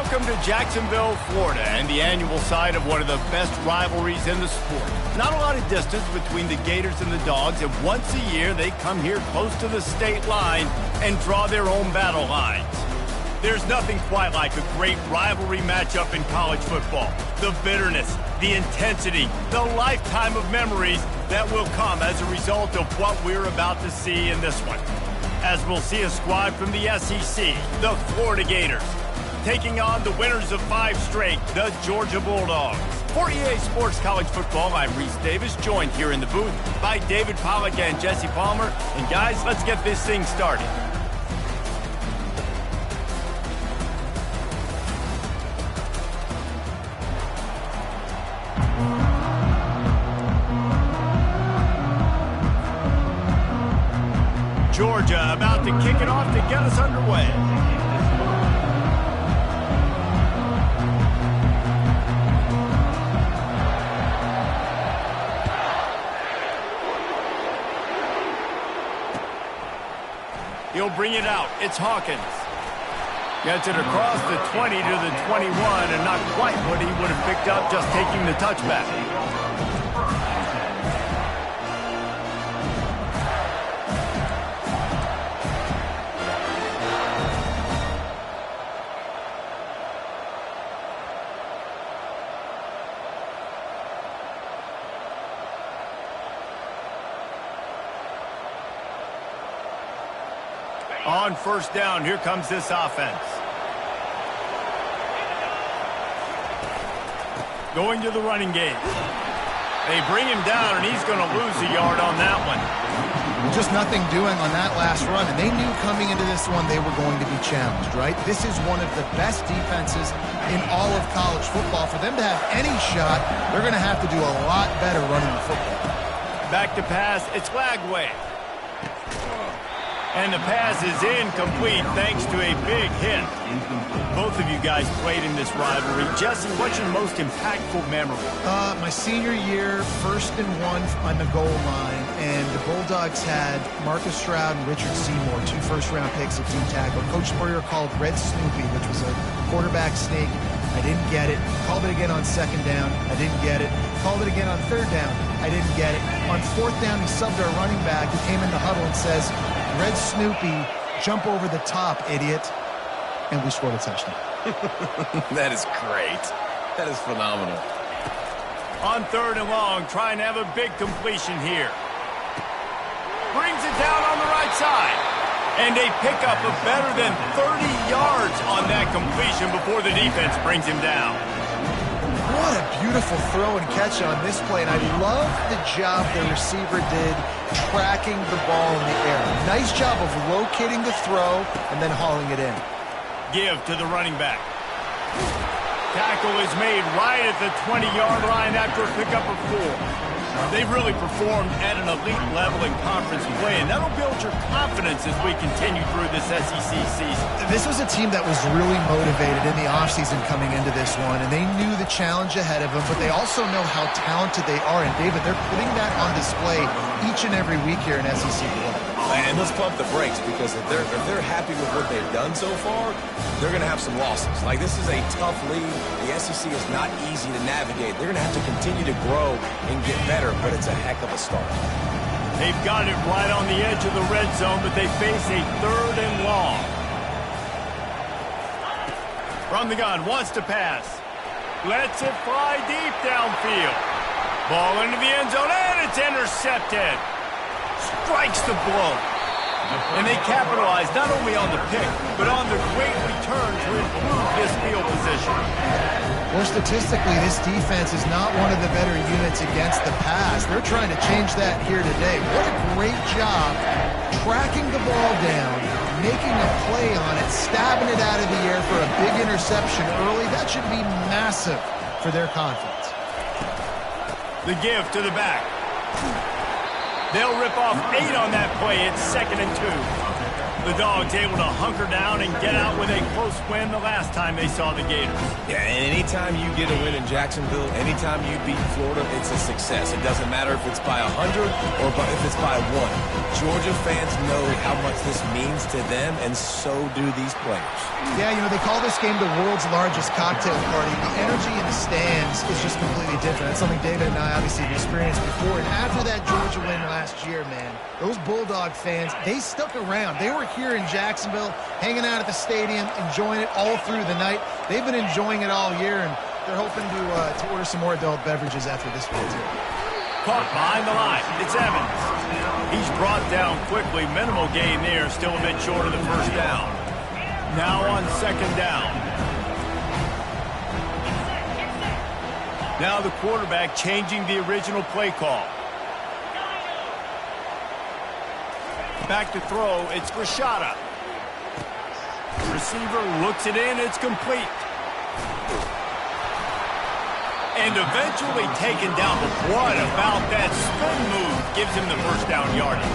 Welcome to Jacksonville, Florida, and the annual site of one of the best rivalries in the sport. Not a lot of distance between the Gators and the Dogs, and once a year they come here close to the state line and draw their own battle lines. There's nothing quite like a great rivalry matchup in college football. The bitterness, the intensity, the lifetime of memories that will come as a result of what we're about to see in this one. As we'll see a squad from the SEC, the Florida Gators, taking on the winners of 5 straight, the Georgia Bulldogs. For EA Sports College Football, I'm Reese Davis, joined here in the booth by David Pollack and Jesse Palmer. And guys, let's get this thing started. Georgia about to kick it off to get us underway. He'll bring it out. It's Hawkins. Gets it across the 20 to the 21, and not quite what he would have picked up just taking the touchback. On first down, here comes this offense. Going to the running game. They bring him down, and he's going to lose a yard on that one. Just nothing doing on that last run, and they knew coming into this one they were going to be challenged, right? This is one of the best defenses in all of college football. For them to have any shot, they're going to have to do a lot better running the football. Back to pass, it's Lagway. And the pass is incomplete thanks to a big hit. Both of you guys played in this rivalry. Jesse, what's your most impactful memory? My senior year, 1st and 1 on the goal line, and the Bulldogs had Marcus Stroud and Richard Seymour, 2 first-round picks at D tackle. Coach Spurrier called Red Snoopy, which was a quarterback sneak. I didn't get it. Called it again on 2nd down. I didn't get it. Called it again on 3rd down. I didn't get it. On 4th down, he subbed our running back, who came in the huddle and says, Red Snoopy, jump over the top, idiot. And we scored a touchdown. That is great. That is phenomenal. On 3rd and long, trying to have a big completion here. Brings it down on the right side. And a pickup of better than 30 yards on that completion before the defense brings him down. What a beautiful throw and catch on this play. And I love the job the receiver did tracking the ball in the air. Nice job of locating the throw and then hauling it in. Give to the running back. Tackle is made right at the 20-yard line after a pickup of 4. They've really performed at an elite level in conference play, and that'll build your confidence as we continue through this SEC season. This was a team that was really motivated in the offseason coming into this one, and they knew the challenge ahead of them, but they also know how talented they are. And, David, they're putting that on display each and every week here in SEC play. And let's pump the brakes, because if they're happy with what they've done so far, they're going to have some losses. Like, this is a tough league. The SEC is not easy to navigate. They're going to have to continue to grow and get better, but it's a heck of a start. They've got it right on the edge of the red zone, but they face a 3rd and long. From the gun, wants to pass. Lets it fly deep downfield. Ball into the end zone, and it's intercepted. Strikes the blow. And they capitalize not only on the pick, but on the great return to improve this field position. Well, statistically, this defense is not one of the better units against the pass. They're trying to change that here today. What a great job tracking the ball down, making a play on it, stabbing it out of the air for a big interception early. That should be massive for their confidence. The give to the back. They'll rip off 8 on that play. It's 2nd and 2. The Dogs able to hunker down and get out with a close win the last time they saw the Gators. Yeah, and anytime you get a win in Jacksonville, anytime you beat Florida, it's a success. It doesn't matter if it's by 100 or if it's by 1. Georgia fans know how much this means to them, and so do these players. Yeah, you know, they call this game the world's largest cocktail party. The energy in the stands is just completely different. That's something David and I obviously have experienced before. And after that Georgia win last year, man, those Bulldog fans, they stuck around. They were here in Jacksonville, hanging out at the stadium, enjoying it all through the night. They've been enjoying it all year, and they're hoping to order some more adult beverages after this one, too. Caught behind the line. It's Evans. He's brought down quickly. Minimal gain there, still a bit short of the first down. Now on second down. Now the quarterback changing the original play call. Back to throw, it's Rashada. Receiver looks it in, it's complete. And eventually taken down, but what about that spin move? Gives him the first down yardage.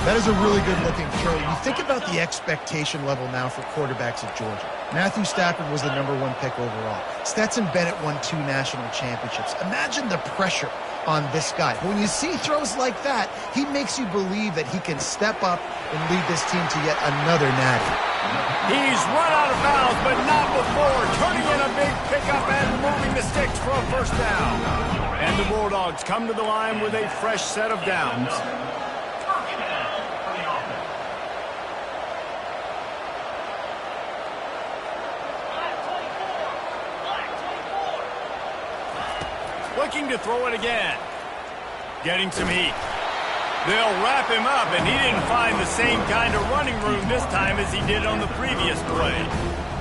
That is a really good-looking throw. You think about the expectation level now for quarterbacks at Georgia. Matthew Stafford was the #1 pick overall. Stetson Bennett won 2 national championships. Imagine the pressure on this guy. But when you see throws like that, he makes you believe that he can step up and lead this team to yet another natty. He's run out of bounds, but not before. Turning in a big pickup and moving the sticks for a first down. And the Bulldogs come to the line with a fresh set of downs. Looking to throw it again. Getting some heat. They'll wrap him up, and he didn't find the same kind of running room this time as he did on the previous play.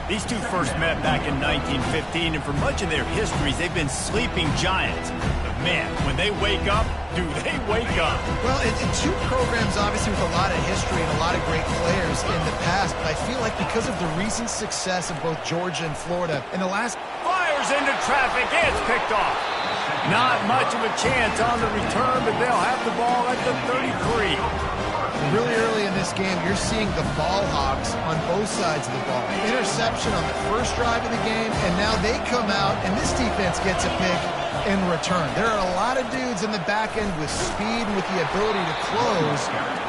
These two first met back in 1915, and for much of their histories, they've been sleeping giants. But man, when they wake up, do they wake up? Well, in two programs, obviously, with a lot of history and a lot of great players in the past, but I feel like because of the recent success of both Georgia and Florida in the last... Fires into traffic, it's picked off. Not much of a chance on the return, but they'll have the ball at the 33. Really early in this game, you're seeing the ball hogs on both sides of the ball. Interception on the first drive of the game, and now they come out, and this defense gets a pick in return. There are a lot of dudes in the back end with speed and with the ability to close.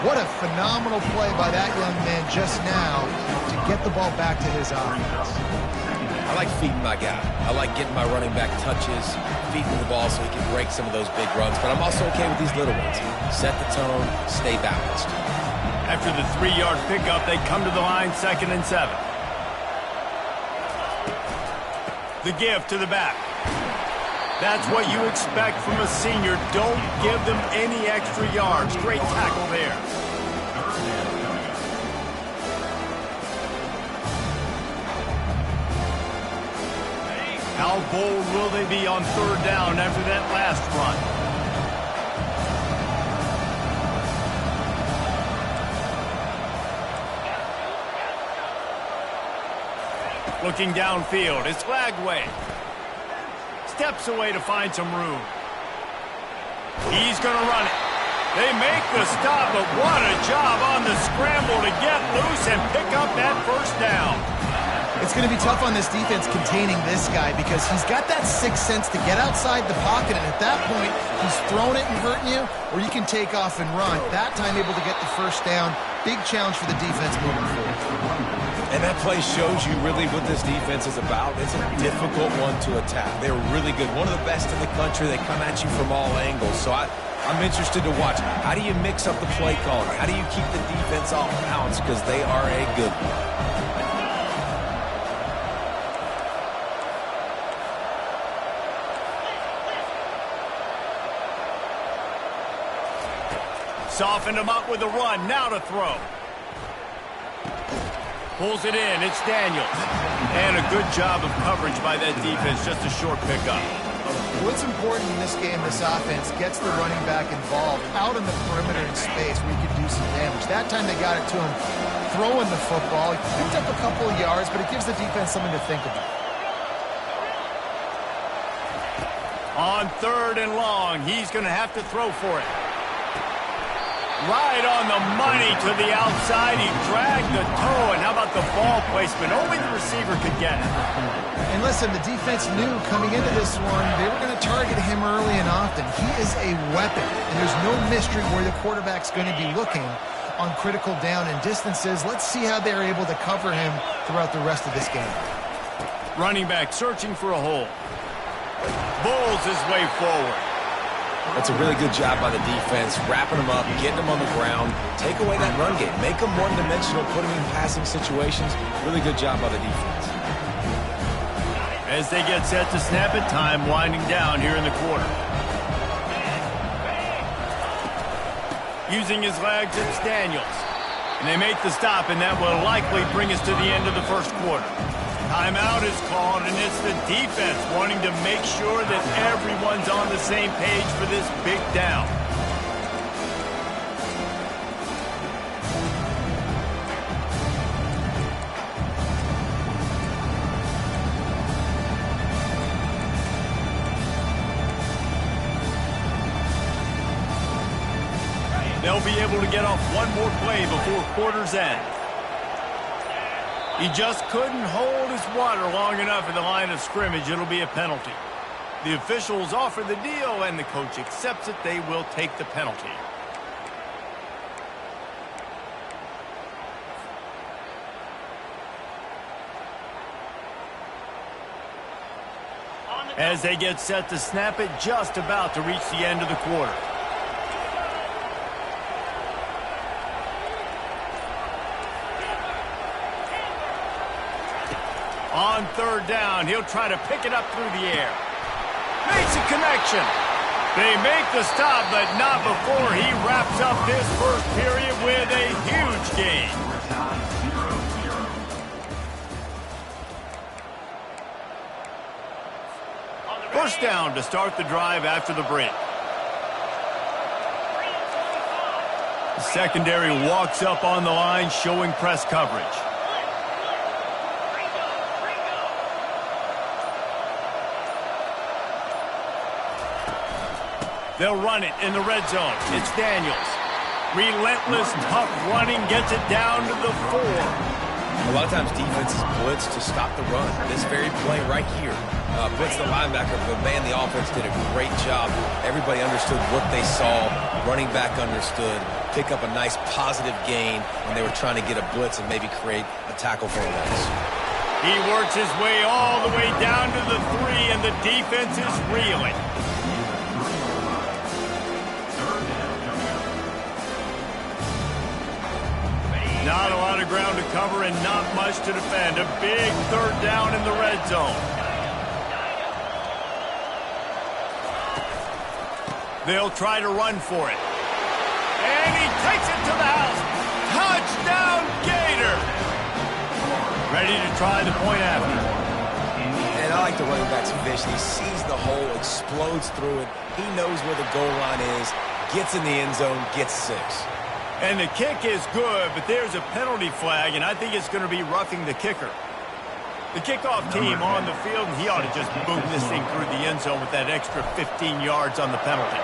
What a phenomenal play by that young man just now to get the ball back to his offense. I like feeding my guy. I like getting my running back touches, feeding the ball so he can break some of those big runs. But I'm also okay with these little ones. Set the tone, stay balanced. After the 3-yard pickup, they come to the line, 2nd and 7. The give to the back. That's what you expect from a senior. Don't give them any extra yards. Great tackle there. How bold will they be on 3rd down after that last run? Looking downfield, it's Lagway. Steps away to find some room. He's going to run it. They make the stop, but what a job on the scramble to get loose and pick up that first down. It's going to be tough on this defense containing this guy because he's got that sixth sense to get outside the pocket, and at that point, he's throwing it and hurting you, or you can take off and run. That time able to get the first down. Big challenge for the defense moving forward. And that play shows you really what this defense is about. It's a difficult one to attack. They're really good. One of the best in the country. They come at you from all angles. So I'm interested to watch. How do you mix up the play calling? How do you keep the defense off balance? Because they are a good one. Softened him up with a run. Now to throw. Pulls it in. It's Daniels. And a good job of coverage by that defense. Just a short pickup. What's important in this game, this offense gets the running back involved out in the perimeter in space where he can do some damage. That time they got it to him throwing the football. He picked up a couple of yards, but it gives the defense something to think about. On 3rd and long, he's going to have to throw for it. Right on the money to the outside. He dragged the toe, and how about the ball placement? Only the receiver could get it. And listen, the defense knew coming into this one, they were going to target him early and often. He is a weapon, and there's no mystery where the quarterback's going to be looking on critical down and distances. Let's see how they're able to cover him throughout the rest of this game. Running back searching for a hole. Bowls his way forward. That's a really good job by the defense, wrapping them up, getting them on the ground, take away that run game, make them one-dimensional, put them in passing situations. Really good job by the defense. As they get set to snap it, time winding down here in the quarter. Using his legs, it's Daniels. And they make the stop, and that will likely bring us to the end of the first quarter. Timeout is called, and it's the defense wanting to make sure that everyone's on the same page for this big down. They'll be able to get off one more play before quarter's end. He just couldn't hold his water long enough in the line of scrimmage. It'll be a penalty. The officials offer the deal, and the coach accepts it. They will take the penalty. As they get set to snap it, just about to reach the end of the quarter. On third down, he'll try to pick it up through the air. Makes a connection. They make the stop, but not before he wraps up this first period with a huge gain. First down to start the drive after the break. The secondary walks up on the line, showing press coverage. They'll run it in the red zone. It's Daniels. Relentless, tough running, gets it down to the 4. A lot of times defenses blitz to stop the run. This very play right here, blitz the linebacker, but man, the offense did a great job. Everybody understood what they saw. Running back understood. Pick up a nice positive gain when they were trying to get a blitz and maybe create a tackle for a loss. He works his way all the way down to the 3, and the defense is reeling. Not a lot of ground to cover and not much to defend. A big third down in the red zone. They'll try to run for it. And he takes it to the house. Touchdown, Gator! Ready to try the point after. And I like the running back's vision. He sees the hole, explodes through it. He knows where the goal line is, gets in the end zone, gets 6. And the kick is good, but there's a penalty flag, and I think it's going to be roughing the kicker. The kickoff team on the field, and he ought to just boom this thing through the end zone with that extra 15 yards on the penalty.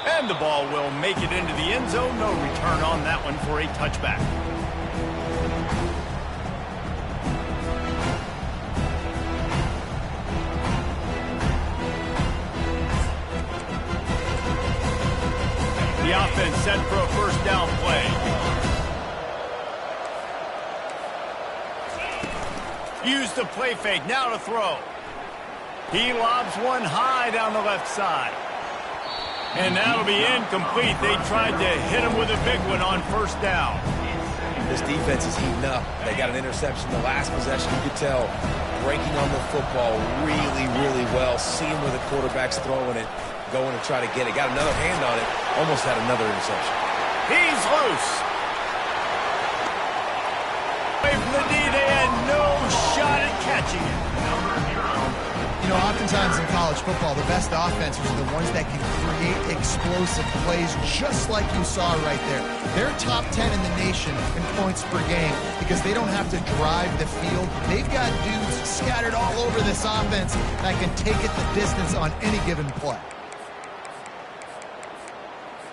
And the ball will make it into the end zone. No return on that one for a touchback. The offense set for a first down play. Use the play fake, now to throw. He lobs one high down the left side. And that'll be incomplete. They tried to hit him with a big one on first down. This defense is heating up. They got an interception the last possession. You could tell breaking on the football really, really well. Seeing where the quarterback's throwing it. Going to try to get it. Got another hand on it. Almost had another interception. He's loose. Away from the D, they had no shot at catching it. You know, oftentimes in college football, the best offenses are the ones that can create explosive plays just like you saw right there. They're top 10 in the nation in points per game because they don't have to drive the field. They've got dudes scattered all over this offense that can take it the distance on any given play.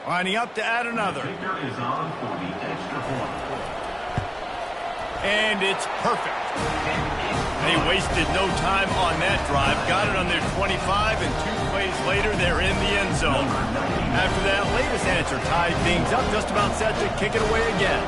Lining up to add another. Kicker is on for the extra point. And it's perfect. They wasted no time on that drive. Got it on their 25, and 2 plays later, they're in the end zone. After that latest answer tied things up, just about set to kick it away again.